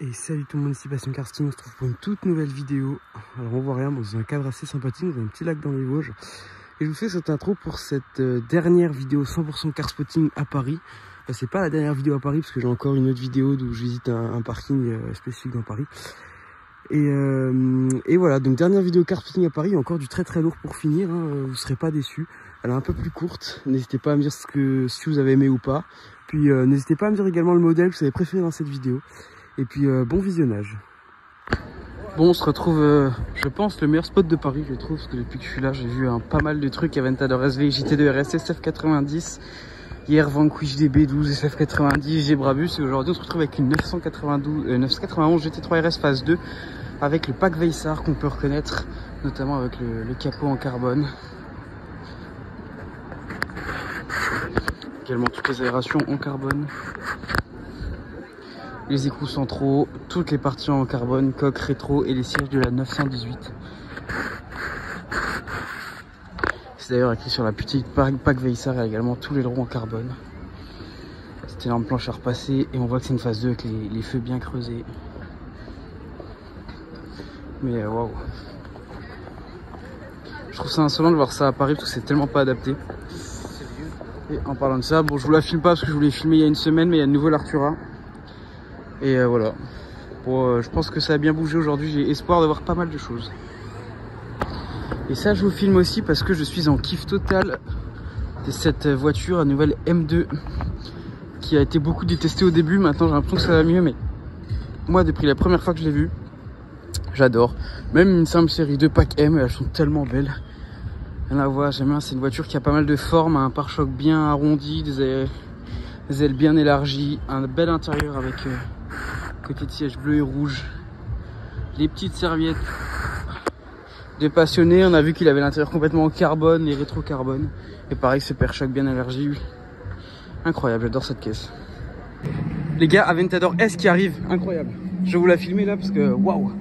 Et salut tout le monde, ici Passion Karsting, on se retrouve pour une toute nouvelle vidéo. Alors on voit rien, bon, c'est un cadre assez sympathique, dans un petit lac dans les Vosges. Et je vous fais cette intro pour cette dernière vidéo 100% car spotting à Paris. C'est pas la dernière vidéo à Paris parce que j'ai encore une autre vidéo où je visite un parking spécifique dans Paris. Et voilà, donc dernière vidéo car spotting à Paris, il y a encore du très très lourd pour finir, hein, vous serez pas déçus. Elle est un peu plus courte, n'hésitez pas à me dire si vous avez aimé ou pas. Puis n'hésitez pas à me dire également le modèle que vous avez préféré dans cette vidéo. Et puis bon visionnage. Bon, on se retrouve, je pense, le meilleur spot de Paris, je trouve, parce que depuis que je suis là, j'ai vu pas mal de trucs. Aventador SV, JT2 RS, SF90, hier Vanquish DB12, SF90, Gebrabus, et aujourd'hui on se retrouve avec une 991 GT3 RS phase 2, avec le pack Veissar qu'on peut reconnaître, notamment avec le capot en carbone. Également toutes les aérations en carbone. Les écrous centraux, toutes les parties en carbone, coque rétro et les sièges de la 918. C'est d'ailleurs écrit sur la petite pack Veissar, et également tous les roues en carbone. Cette énorme planche à repasser et on voit que c'est une phase 2 avec les feux bien creusés. Mais waouh. Je trouve ça insolent de voir ça à Paris parce que c'est tellement pas adapté. Et en parlant de ça, bon, je vous la filme pas parce que je voulais filmer il y a une semaine, mais il y a de nouveau l'Artura. Et voilà, bon, je pense que ça a bien bougé aujourd'hui, j'ai espoir de voir pas mal de choses. Et ça je vous filme aussi parce que je suis en kiff total de cette voiture, la nouvelle M2, qui a été beaucoup détestée au début. Maintenant j'ai l'impression que ça va mieux, mais moi depuis la première fois que je l'ai vue, j'adore. Même une simple série 2 pack M, elles sont tellement belles. Là voilà, j'aime bien, c'est une voiture qui a pas mal de formes, un pare-choc bien arrondi, des ailes bien élargies, un bel intérieur avec côté de siège bleu et rouge, les petites serviettes de passionné. On a vu qu'il avait l'intérieur complètement en carbone, les rétro-carbone, et pareil ce pare-choc bien élargi. Incroyable, j'adore cette caisse. Les gars, Aventador S qui arrive, incroyable. Je vais vous la filmer là parce que waouh.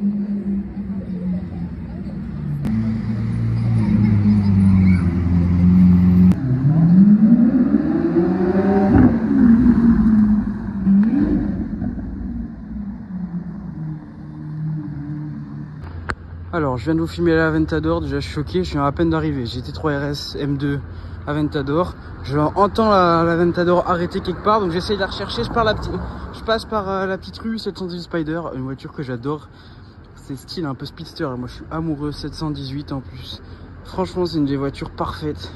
Alors, je viens de vous filmer l'Aventador, déjà je suis choqué, je viens à peine d'arriver. GT3 RS M2 Aventador. Je entends l'Aventador arrêter quelque part, donc j'essaye de la rechercher. Je passe par la petite rue 718 Spider, une voiture que j'adore. C'est style un peu speedster, moi je suis amoureux, 718 en plus. Franchement, c'est une des voitures parfaites.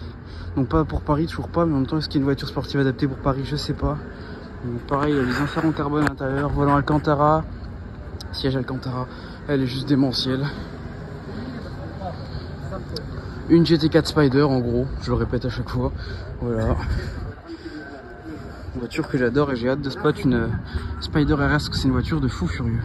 Donc pas pour Paris, toujours pas, mais en même temps, est-ce qu'il y a une voiture sportive adaptée pour Paris? Je sais pas. Donc pareil, les inserts en carbone à l'intérieur, volant Alcantara, siège Alcantara, elle est juste démentielle. Une GT4 Spider en gros, je le répète à chaque fois. Voilà. Une voiture que j'adore et j'ai hâte de spot une Spider RS parce que c'est une voiture de fou furieux.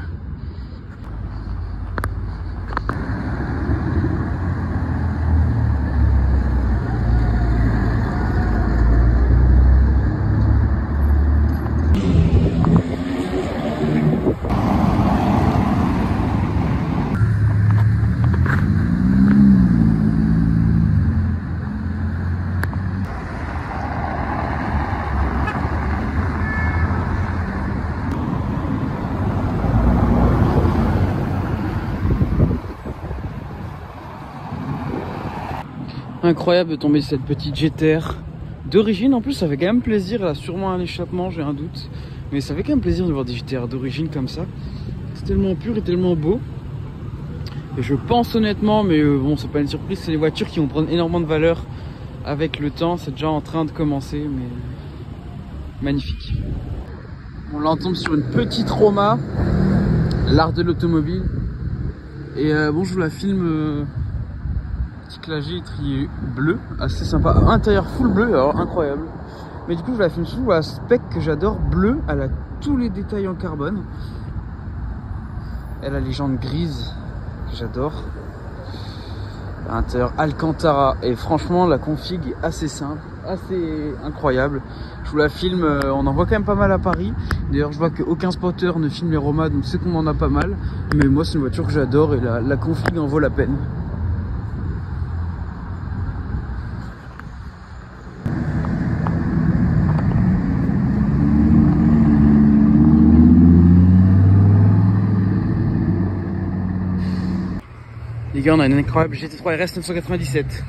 Incroyable de tomber sur cette petite GTR d'origine. En plus ça fait quand même plaisir, elle a sûrement un échappement, j'ai un doute, mais ça fait quand même plaisir de voir des GTR d'origine comme ça. C'est tellement pur et tellement beau, et je pense honnêtement, mais bon c'est pas une surprise, c'est les voitures qui vont prendre énormément de valeur avec le temps. C'est déjà en train de commencer, mais magnifique. On là on tombe sur une petite Roma, l'art de l'automobile, et bon je vous la filme. Petit clagé étrié bleu, assez sympa, intérieur full bleu, alors incroyable. Mais du coup je la filme sous la spec que j'adore, bleu, elle a tous les détails en carbone. Elle a les jantes grises que j'adore. Intérieur Alcantara, et franchement la config est assez simple, assez incroyable. Je vous la filme, on en voit quand même pas mal à Paris. D'ailleurs je vois qu'aucun spotter ne filme les Roma, donc c'est qu'on en a pas mal. Mais moi c'est une voiture que j'adore et la config en vaut la peine. Les gars, on a une incroyable GT3 RS 997.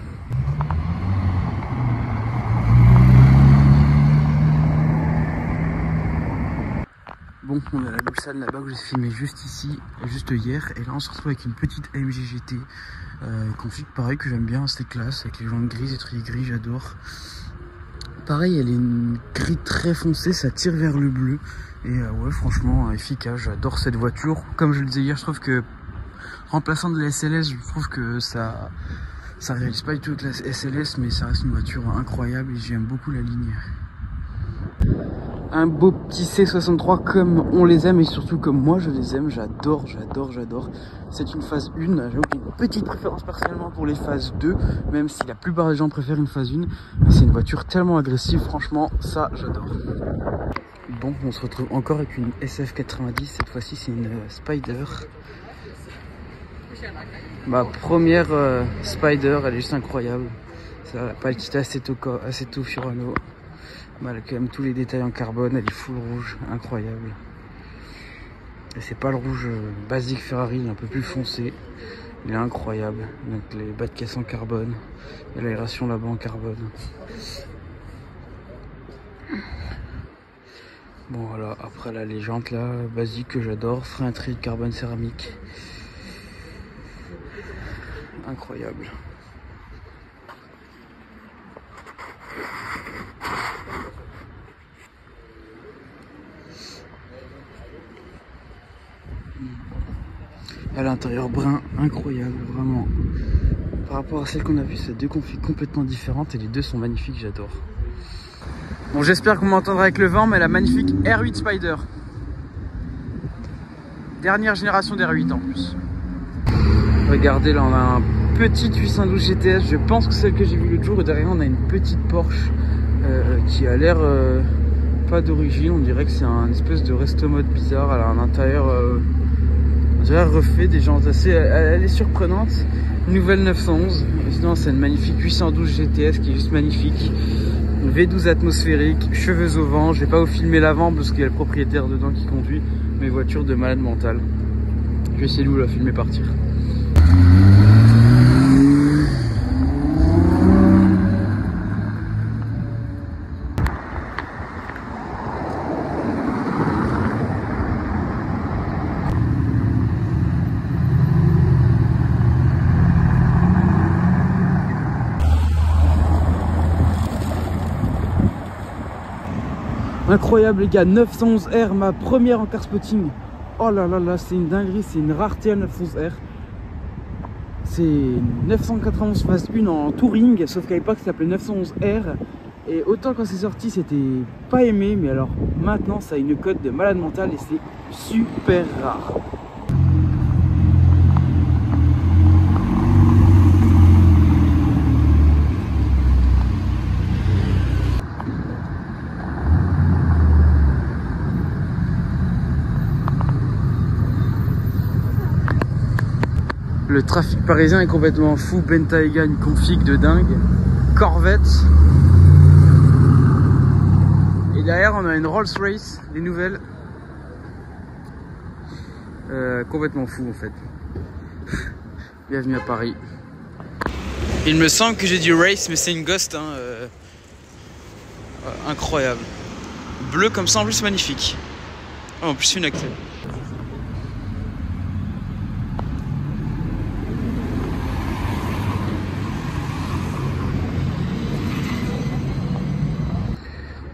Bon, on est à la Bulsan là-bas où j'ai filmé juste ici, juste hier. Et là, on se retrouve avec une petite AMG GT. Config pareil que j'aime bien, c'est classe. Avec les jantes grises et triers gris, j'adore. Pareil, elle est une gris très foncée, ça tire vers le bleu. Et ouais, franchement, efficace. J'adore cette voiture. Comme je le disais hier, je trouve que remplaçant de la SLS, je trouve que ça réalise pas du tout avec la SLS, mais ça reste une voiture incroyable et j'aime beaucoup la ligne. Un beau petit C63 comme on les aime et surtout comme moi je les aime, j'adore. C'est une phase 1, j'ai une petite préférence personnellement pour les phases 2, même si la plupart des gens préfèrent une phase 1. Mais c'est une voiture tellement agressive, franchement, ça j'adore. Bon, on se retrouve encore avec une SF90, cette fois-ci c'est une Spider. Ma première Spider, elle est juste incroyable. C'est la Paltita Assetto Furano. Elle a quand même tous les détails en carbone, elle est full rouge, incroyable. Et c'est pas le rouge basique Ferrari, il est un peu plus foncé. Il est incroyable. Donc les bas de caisse en carbone, et l'aération là-bas en carbone. Bon voilà, après là les jantes là, basiques que j'adore, frein tri carbone céramique. Incroyable. À l'intérieur brun, incroyable, vraiment. Par rapport à celle qu'on a vue, c'est deux configs complètement différentes et les deux sont magnifiques, j'adore. Bon, j'espère qu'on m'entendra avec le vent, mais la magnifique R8 Spider. Dernière génération d'R8 en plus. Regardez, là on a un petit 812 GTS, je pense que c'est celle que j'ai vue l'autre jour. Et derrière on a une petite Porsche qui a l'air pas d'origine, on dirait que c'est un espèce de resto mode bizarre. Elle a un intérieur refait, des jantes assez, elle est surprenante. Nouvelle 911, sinon c'est une magnifique 812 GTS qui est juste magnifique. Une V12 atmosphérique, cheveux au vent. Je vais pas vous filmer l'avant parce qu'il y a le propriétaire dedans qui conduit, mais voiture de malade mental. Je vais essayer de vous la filmer partir. Incroyable les gars, 911R, ma première en car spotting. Oh là là là, c'est une dinguerie, c'est une rareté à 911R. C'est 991 phase 1 en touring, sauf qu'à l'époque ça s'appelait 911R. Et autant quand c'est sorti c'était pas aimé, mais alors maintenant ça a une cote de malade mental et c'est super rare. Le trafic parisien est complètement fou. Bentayga, une config de dingue. Corvette. Et derrière, on a une Rolls-Royce, les nouvelles. Complètement fou en fait. Bienvenue à Paris. Il me semble que j'ai dit Race, mais c'est une Ghost. Hein, incroyable. Bleu comme ça, en plus magnifique. Oh, en plus une Axel.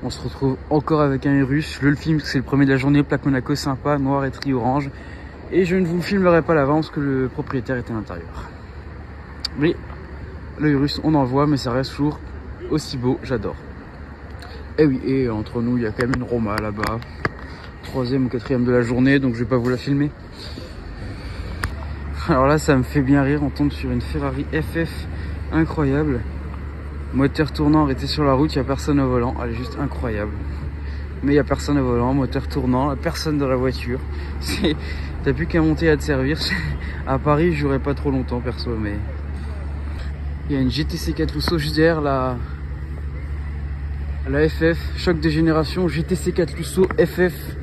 On se retrouve encore avec un Urus. Je le filme parce que c'est le premier de la journée. Plaque Monaco sympa, noir et tri orange. Et je ne vous le filmerai pas l'avant parce que le propriétaire est à l'intérieur. Mais le Urus, on en voit, mais ça reste toujours aussi beau. J'adore. Et oui, et entre nous, il y a quand même une Roma là-bas. 3e ou 4e de la journée, donc je vais pas vous la filmer. Alors là, ça me fait bien rire. On tombe sur une Ferrari FF incroyable. Moteur tournant arrêté sur la route, il n'y a personne au volant, elle est juste incroyable. Mais il n'y a personne au volant, moteur tournant, personne dans la voiture. T'as plus qu'à monter à te servir. À Paris, je jouerai pas trop longtemps perso, mais... Il y a une GTC 4 Lusso juste derrière la FF, choc de génération, GTC 4 Lusso FF.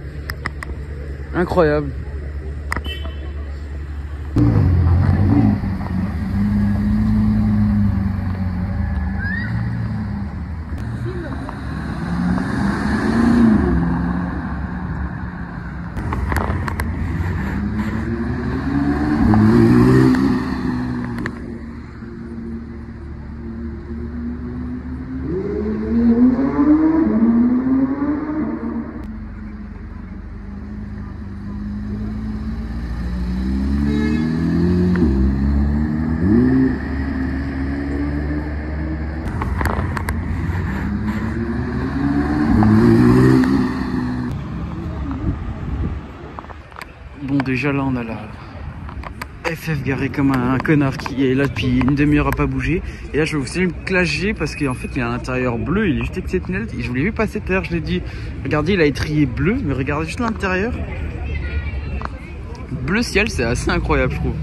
Incroyable. Bon, déjà là, on a la FF garé comme un connard qui est là depuis une demi-heure à pas bouger. Et là, je vais vous faire une classe G parce qu'en fait, il a un intérieur bleu, il est juste exceptionnel. Je vous l'ai vu passer tout à l'heure, je l'ai dit. Regardez, il a étrié bleu, mais regardez juste l'intérieur. Bleu ciel, c'est assez incroyable, je trouve.